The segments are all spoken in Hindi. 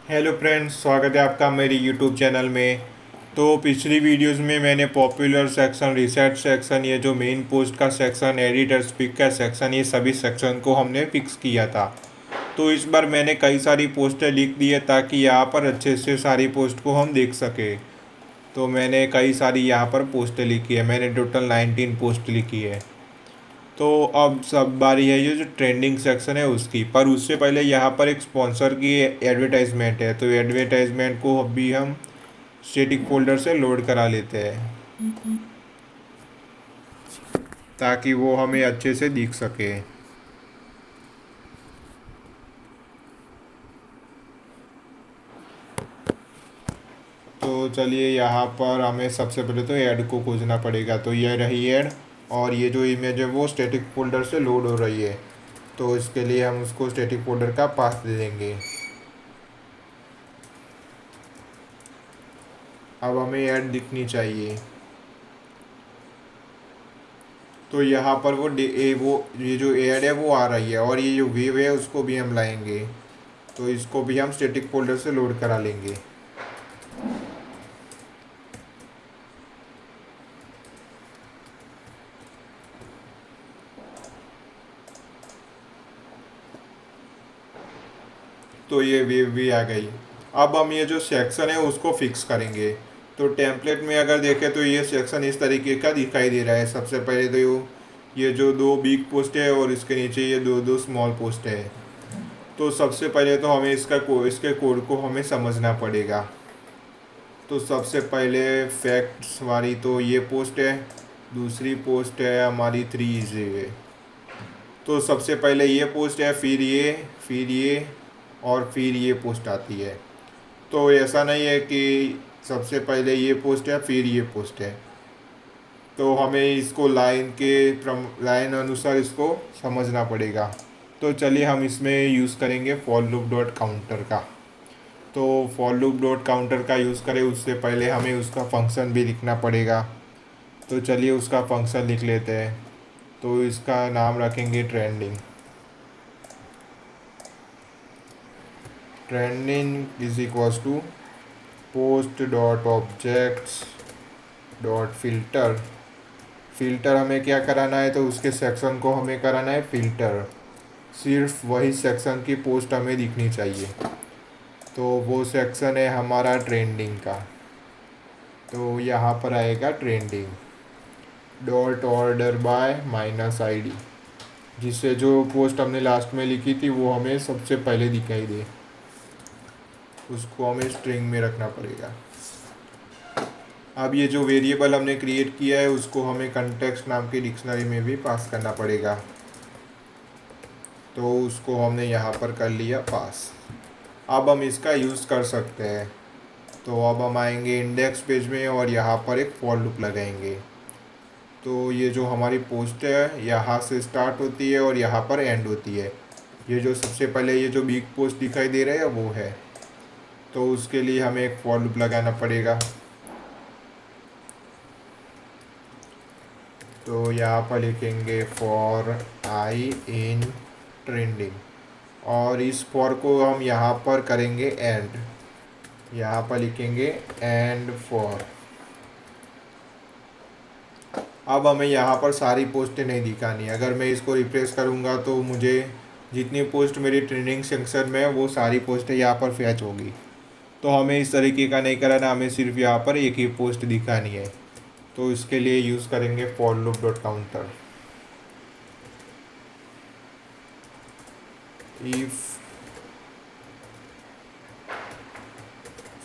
हेलो फ्रेंड्स, स्वागत है आपका मेरी यूट्यूब चैनल में। तो पिछली वीडियोस में मैंने पॉपुलर सेक्शन, रिसर्च सेक्शन, ये जो मेन पोस्ट का सेक्शन, एडिटर स्पीक का सेक्शन, ये सभी सेक्शन को हमने फिक्स किया था। तो इस बार मैंने कई सारी पोस्टें लिख दी है ताकि यहाँ पर अच्छे से सारी पोस्ट को हम देख सकें। तो मैंने कई सारी यहाँ पर पोस्टें लिखी है, मैंने टोटल 19 पोस्ट लिखी है। तो अब सब बारी है ये जो ट्रेंडिंग सेक्शन है उसकी, पर उससे पहले यहाँ पर एक स्पॉन्सर की एडवर्टाइजमेंट है। तो एडवर्टाइजमेंट को अभी हम स्टैटिक फोल्डर से लोड करा लेते हैं ताकि वो हमें अच्छे से दिख सके। तो चलिए, यहाँ पर हमें सबसे पहले तो ऐड को खोजना पड़ेगा। तो ये रही ऐड, और ये जो इमेज है वो स्टैटिक फोल्डर से लोड हो रही है। तो इसके लिए हम उसको स्टैटिक फोल्डर का पाथ दे देंगे। अब हमें ऐड दिखनी चाहिए। तो यहाँ पर वो ये जो ऐड है वो आ रही है, और ये जो वेव है उसको भी हम लाएंगे। तो इसको भी हम स्टैटिक फोल्डर से लोड करा लेंगे। तो ये वेव भी आ गई। अब हम ये जो सेक्शन है उसको फिक्स करेंगे। तो टेम्पलेट में अगर देखें तो ये सेक्शन इस तरीके का दिखाई दे रहा है। सबसे पहले तो ये जो दो बिग पोस्ट है और इसके नीचे ये दो दो स्मॉल पोस्ट है। तो सबसे पहले तो हमें इसके कोड को हमें समझना पड़ेगा। तो सबसे पहले फैक्ट्स वाली तो ये पोस्ट है, दूसरी पोस्ट है हमारी 3 इज। तो सबसे पहले ये पोस्ट है, फिर ये और फिर ये पोस्ट आती है। तो ऐसा नहीं है कि सबसे पहले ये पोस्ट है फिर ये पोस्ट है। तो हमें इसको लाइन अनुसार इसको समझना पड़ेगा। तो चलिए हम इसमें यूज़ करेंगे फॉर लूप डॉट काउंटर का। तो फॉर लूप डॉट काउंटर का यूज़ करें उससे पहले हमें उसका फंक्शन भी लिखना पड़ेगा। तो चलिए उसका फंक्शन लिख लेते हैं। तो इसका नाम रखेंगे trending. Trending is equals to post dot objects dot filter. Filter हमें क्या कराना है, तो उसके सेक्शन को हमें कराना है फ़िल्टर। सिर्फ वही सेक्शन की पोस्ट हमें दिखनी चाहिए। तो वो सेक्शन है हमारा ट्रेंडिंग का। तो यहाँ पर आएगा trending dot order by -id, जिससे जो पोस्ट हमने लास्ट में लिखी थी वो हमें सबसे पहले दिखाई दे। उसको हमें स्ट्रिंग में रखना पड़ेगा। अब ये जो वेरिएबल हमने क्रिएट किया है उसको हमें कंटेक्स्ट नाम की डिक्शनरी में भी पास करना पड़ेगा। तो उसको हमने यहाँ पर कर लिया पास। अब हम इसका यूज़ कर सकते हैं। तो अब हम आएंगे इंडेक्स पेज में और यहाँ पर एक फॉर लूप लगाएंगे। तो ये जो हमारी पोस्ट है यहाँ से स्टार्ट होती है और यहाँ पर एंड होती है। ये जो सबसे पहले ये जो बिग पोस्ट दिखाई दे रहा है वो है। तो उसके लिए हमें एक फॉर लूप लगाना पड़ेगा। तो यहाँ पर लिखेंगे फॉर आई इन ट्रेंडिंग, और इस फॉर को हम यहाँ पर करेंगे एंड। यहाँ पर लिखेंगे एंड फॉर। अब हमें यहाँ पर सारी पोस्टें नहीं दिखानी। अगर मैं इसको रिफ्रेश करूँगा तो मुझे जितनी पोस्ट मेरी ट्रेंडिंग सेक्शन में है वो सारी पोस्टें यहाँ पर फैच होगी। तो हमें इस तरीके का नहीं कराना, हमें सिर्फ यहाँ पर एक ही पोस्ट दिखानी है। तो इसके लिए यूज़ करेंगे for loop dot counter. If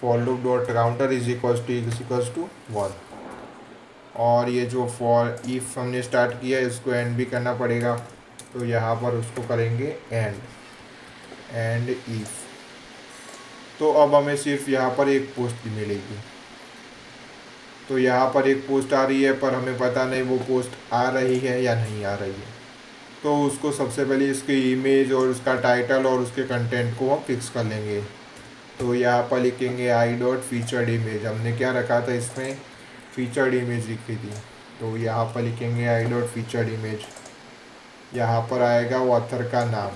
for loop dot counter is equals to 1। और ये जो फॉर इफ हमने स्टार्ट किया है इसको एंड भी करना पड़ेगा। तो यहाँ पर उसको करेंगे एंड इफ। तो अब हमें सिर्फ यहाँ पर एक पोस्ट मिलेगी। तो यहाँ पर एक पोस्ट आ रही है पर हमें पता नहीं वो पोस्ट आ रही है या नहीं आ रही है। तो उसको सबसे पहले इसकी इमेज और उसका टाइटल और उसके कंटेंट को हम फिक्स कर लेंगे। तो यहाँ पर लिखेंगे आई डॉट फीचर्ड इमेज। हमने क्या रखा था इसमें, फीचर्ड इमेज लिखी थी। तो यहाँ पर लिखेंगे आई डॉट फीचर्ड इमेज। यहाँ पर आएगा ऑथर का नाम।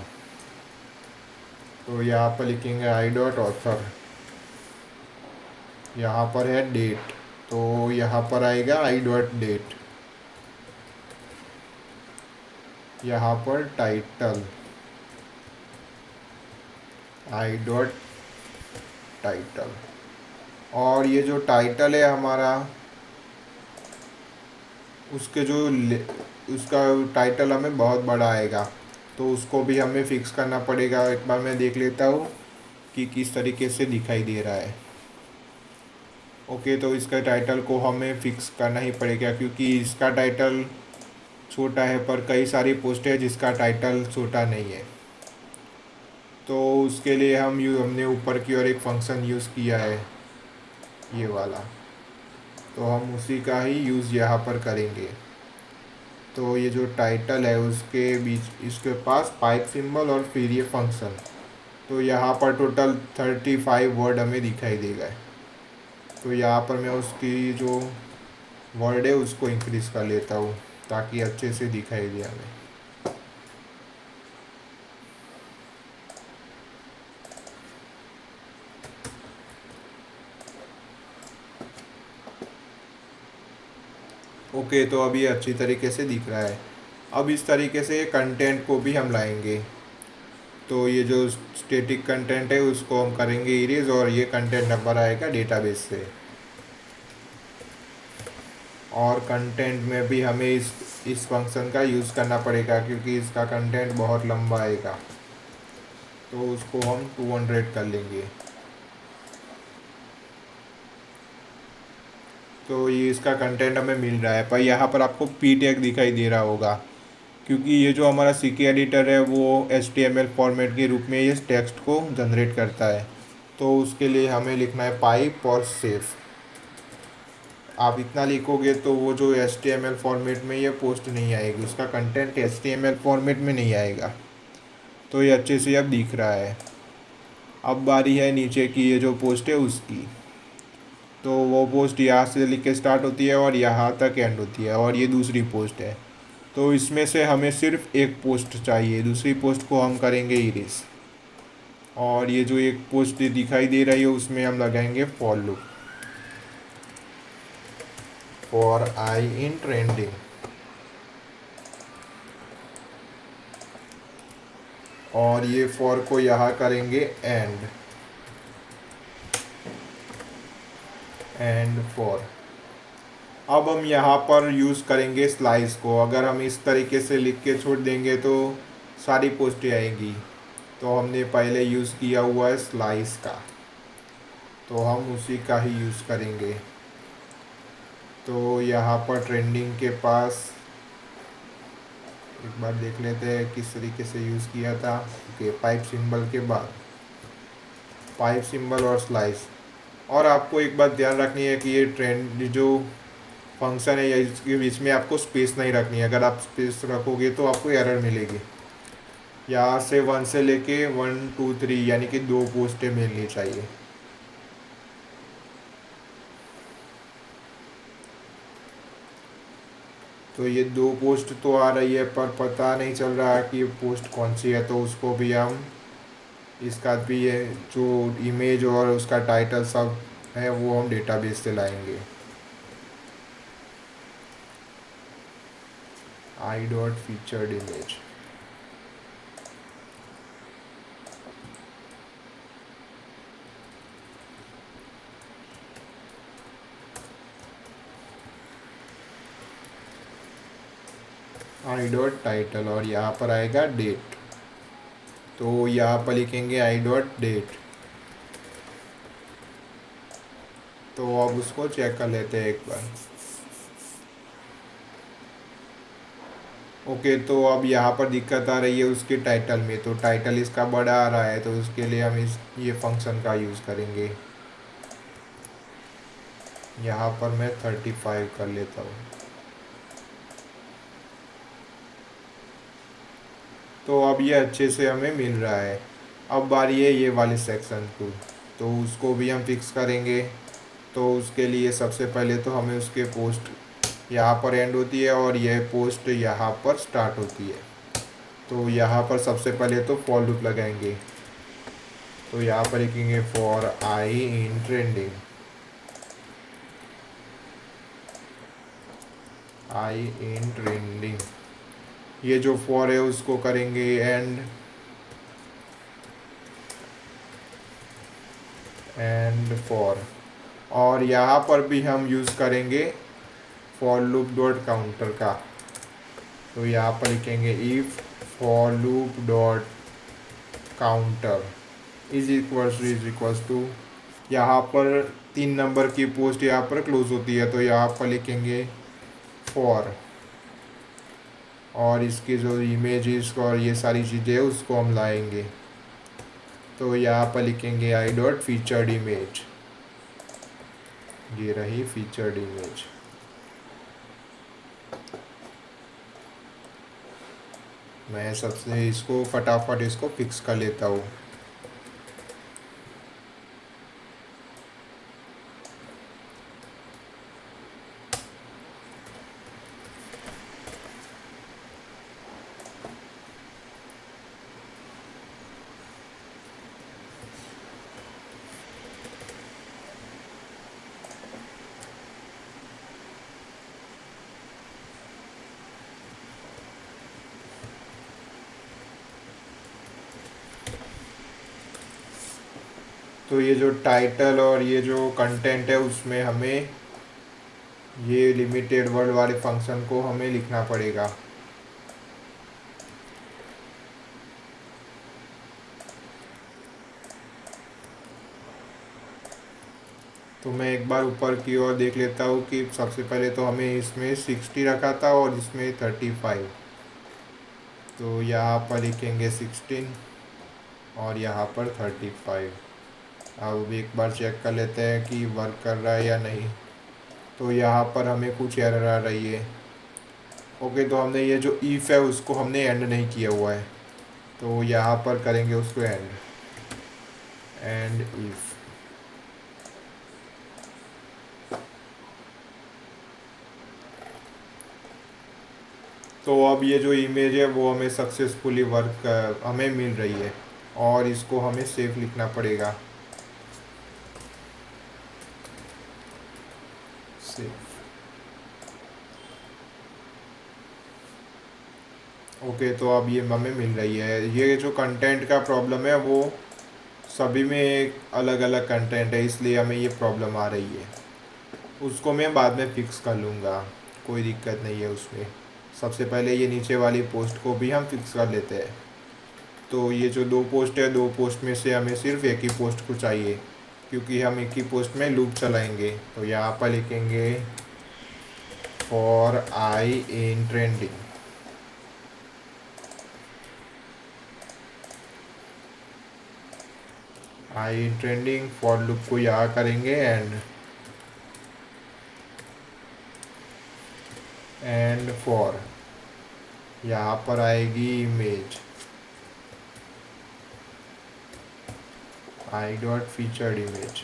तो यहाँ पर लिखेंगे आई डॉट ऑथर, यहाँ पर है डेट, तो यहाँ पर आएगा आई डॉट डेट, यहाँ पर टाइटल, आई डॉट टाइटल। और ये जो टाइटल है हमारा, उसके जो उसका टाइटल हमें बहुत बड़ा आएगा, तो उसको भी हमें फिक्स करना पड़ेगा। एक बार मैं देख लेता हूँ कि किस तरीके से दिखाई दे रहा है। ओके, तो इसका टाइटल को हमें फिक्स करना ही पड़ेगा, क्योंकि इसका टाइटल छोटा है पर कई सारी पोस्ट है जिसका टाइटल छोटा नहीं है। तो उसके लिए हमने ऊपर की ओर एक फंक्शन यूज़ किया है, ये वाला, तो हम उसी का ही यूज़ यहाँ पर करेंगे। तो ये जो टाइटल है उसके बीच इसके पास पाइप सिंबल और फिर ये फंक्शन, तो यहाँ पर टोटल 35 वर्ड हमें दिखाई देगा। तो यहाँ पर मैं उसकी जो वर्ड है उसको इंक्रीज़ कर लेता हूँ ताकि अच्छे से दिखाई दे हमें। ओके, तो अभी अच्छी तरीके से दिख रहा है। अब इस तरीके से कंटेंट को भी हम लाएंगे। तो ये जो स्टैटिक कंटेंट है उसको हम करेंगे इरेज, और ये कंटेंट नंबर आएगा डेटाबेस से। और कंटेंट में भी हमें इस फंक्शन का यूज़ करना पड़ेगा, क्योंकि इसका कंटेंट बहुत लंबा आएगा, तो उसको हम 200 कर लेंगे। तो ये इसका कंटेंट हमें मिल रहा है, पर यहाँ पर आपको पी टैग दिखाई दे रहा होगा, क्योंकि ये जो हमारा CK एडिटर है वो HTML फॉर्मेट के रूप में इस टेक्स्ट को जनरेट करता है। तो उसके लिए हमें लिखना है पाइप और सेफ। आप इतना लिखोगे तो वो जो HTML फॉर्मेट में ये पोस्ट नहीं आएगी, उसका कंटेंट HTML फॉर्मेट में नहीं आएगा। तो ये अच्छे से अब दिख रहा है। अब बारी है नीचे की ये जो पोस्ट है उसकी। तो वो पोस्ट यहाँ से लिख के स्टार्ट होती है और यहाँ तक एंड होती है, और ये दूसरी पोस्ट है। तो इसमें से हमें सिर्फ एक पोस्ट चाहिए, दूसरी पोस्ट को हम करेंगे इरेज। और ये जो एक पोस्ट दिखाई दे रही है उसमें हम लगाएंगे for loop, for I in trending. और ये फॉर को यहाँ करेंगे एंड फॉर। अब हम यहाँ पर यूज़ करेंगे स्लाइस को। अगर हम इस तरीके से लिख के छोड़ देंगे तो सारी पोस्टें आएंगी, तो हमने पहले यूज़ किया हुआ है स्लाइस का, तो हम उसी का ही यूज़ करेंगे। तो यहाँ पर ट्रेंडिंग के पास एक बार देख लेते हैं किस तरीके से यूज़ किया था। ओके, पाइप सिंबल के बाद पाइप सिंबल और स्लाइस। और आपको एक बात ध्यान रखनी है कि ये ट्रेंड जो फंक्शन है या इसके बीच में आपको स्पेस नहीं रखनी है। अगर आप स्पेस रखोगे तो आपको एरर मिलेगी। यहाँ से 1 से लेके 1 2 3 यानी कि 2 पोस्टें मिलनी चाहिए। तो ये 2 पोस्ट तो आ रही है, पर पता नहीं चल रहा कि ये पोस्ट कौन सी है, तो उसको भी हम इसका भी ये जो इमेज और उसका टाइटल सब है वो हम डेटाबेस से लाएंगे। I dot featured image. I dot title, और यहाँ पर आएगा डेट, तो यहाँ पर लिखेंगे आई डॉट डेट। तो अब उसको चेक कर लेते हैं एक बार। ओके, तो अब यहाँ पर दिक्कत आ रही है उसके टाइटल में, तो टाइटल इसका बड़ा आ रहा है, तो उसके लिए हम ये फंक्शन का यूज़ करेंगे। यहाँ पर मैं 35 कर लेता हूँ। तो अब ये अच्छे से हमें मिल रहा है। अब बारी है ये वाले सेक्शन को, तो उसको भी हम फिक्स करेंगे। तो उसके लिए सबसे पहले तो हमें उसके पोस्ट यहाँ पर एंड होती है और यह पोस्ट यहाँ पर स्टार्ट होती है। तो यहाँ पर सबसे पहले तो फॉर लूप लगाएंगे। तो यहाँ पर लिखेंगे for I in trending, I in trending. ये जो फॉर है उसको करेंगे एंड फॉर। और यहाँ पर भी हम यूज़ करेंगे फॉर लूप डॉट काउंटर का। तो यहाँ पर लिखेंगे if for loop dot counter is equals to यहाँ पर 3 नंबर की पोस्ट यहाँ पर क्लोज होती है, तो यहाँ पर लिखेंगे फॉर, और इसकी जो इमेजेस और ये सारी चीज़ें हैं उसको हम लाएंगे। तो यहाँ पर लिखेंगे आई डॉट फीचर्ड इमेज, ये रही फीचर्ड इमेज। मैं सबसे इसको फटाफट इसको फिक्स कर लेता हूँ। तो ये जो टाइटल और ये जो कंटेंट है उसमें हमें ये लिमिटेड वर्ड वाले फंक्शन को हमें लिखना पड़ेगा। तो मैं एक बार ऊपर की ओर देख लेता हूँ कि सबसे पहले तो हमें इसमें 60 रखा था और इसमें 35। तो यहाँ पर लिखेंगे 16 और यहाँ पर 35। अब एक बार चेक कर लेते हैं कि वर्क कर रहा है या नहीं। तो यहाँ पर हमें कुछ एरर आ रही है। ओके, तो हमने ये जो इफ़ है उसको हमने एंड नहीं किया हुआ है, तो यहाँ पर करेंगे उसको एंड इफ़। तो अब ये जो इमेज है वो हमें सक्सेसफुली वर्क हमें मिल रही है, और इसको हमें सेफ लिखना पड़ेगा, सेफ। ओके, तो अब ये हमें मिल रही है। ये जो कंटेंट का प्रॉब्लम है वो सभी में अलग अलग कंटेंट है, इसलिए हमें ये प्रॉब्लम आ रही है। उसको मैं बाद में फिक्स कर लूँगा, कोई दिक्कत नहीं है उसमें। सबसे पहले ये नीचे वाली पोस्ट को भी हम फिक्स कर लेते हैं। तो ये जो 2 पोस्ट है, 2 पोस्ट में से हमें सिर्फ एक ही पोस्ट को चाहिए, क्योंकि हम एक ही पोस्ट में लूप चलाएंगे। तो यहाँ पर लिखेंगे for I in trending, I in trending. For loop को यहाँ करेंगे एंड फॉर, यहाँ पर आएगी image, I dot featured image.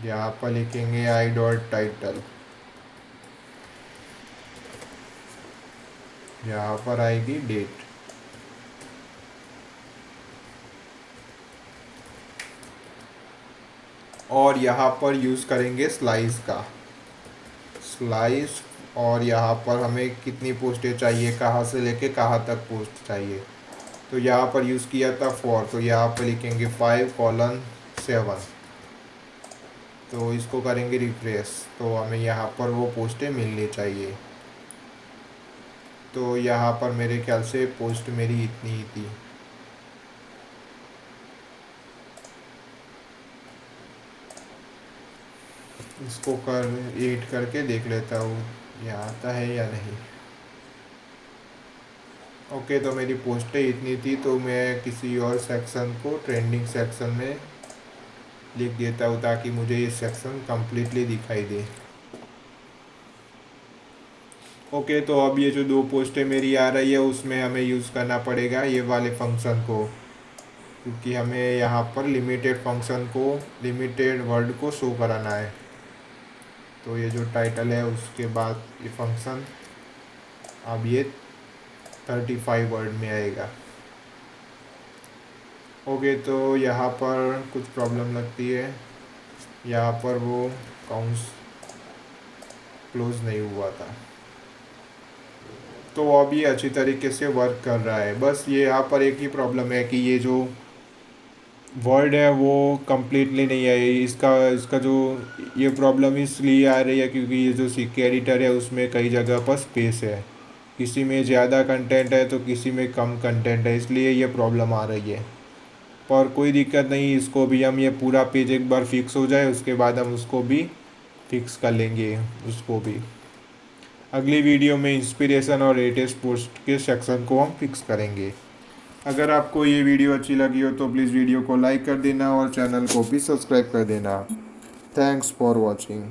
यहाँ पर लिखेंगे आई डॉट टाइटल, यहाँ पर आएगी डेट। और यहाँ पर यूज़ करेंगे स्लाइस का, स्लाइस। और यहाँ पर हमें कितनी पोस्टें चाहिए, कहाँ से लेके कहाँ तक पोस्ट चाहिए, तो यहाँ पर यूज़ किया था फॉर। तो यहाँ पर लिखेंगे 5:7। तो इसको करेंगे रिफ्रेश, तो हमें यहाँ पर वो पोस्टें मिलनी चाहिए। तो यहाँ पर मेरे ख्याल से पोस्ट मेरी इतनी ही थी। इसको कर एडिट करके देख लेता हूँ ये आता है या नहीं। ओके, तो मेरी पोस्टें इतनी थी, तो मैं किसी और सेक्शन को ट्रेंडिंग सेक्शन में लिख देता हूँ ताकि मुझे ये सेक्शन कम्प्लीटली दिखाई दे। ओके, तो अब ये जो 2 पोस्टें मेरी आ रही है उसमें हमें यूज़ करना पड़ेगा ये वाले फंक्शन को, क्योंकि हमें यहाँ पर लिमिटेड फंक्शन को, लिमिटेड वर्ड को शो कराना है। तो ये जो टाइटल है उसके बाद ये फंक्शन अब ये 35 वर्ड में आएगा। ओके, तो यहाँ पर कुछ प्रॉब्लम लगती है, यहाँ पर वो काउंट्स क्लोज नहीं हुआ था, तो वो अभी अच्छी तरीके से वर्क कर रहा है। बस ये यहाँ पर एक ही प्रॉब्लम है कि ये जो वर्ड है वो कम्प्लीटली नहीं है। इसका इसका जो ये प्रॉब्लम इसलिए आ रही है क्योंकि ये जो सी के एडिटर है उसमें कई जगह पर स्पेस है, किसी में ज़्यादा कंटेंट है तो किसी में कम कंटेंट है, इसलिए ये प्रॉब्लम आ रही है। पर कोई दिक्कत नहीं, इसको भी हम ये पूरा पेज एक बार फिक्स हो जाए उसके बाद हम उसको भी फिक्स कर लेंगे उसको भी। अगली वीडियो में इंस्पिरेशन और लेटेस्ट पोस्ट के सेक्शन को हम फिक्स करेंगे। अगर आपको ये वीडियो अच्छी लगी हो तो प्लीज़ वीडियो को लाइक कर देना और चैनल को भी सब्सक्राइब कर देना। Thanks for watching.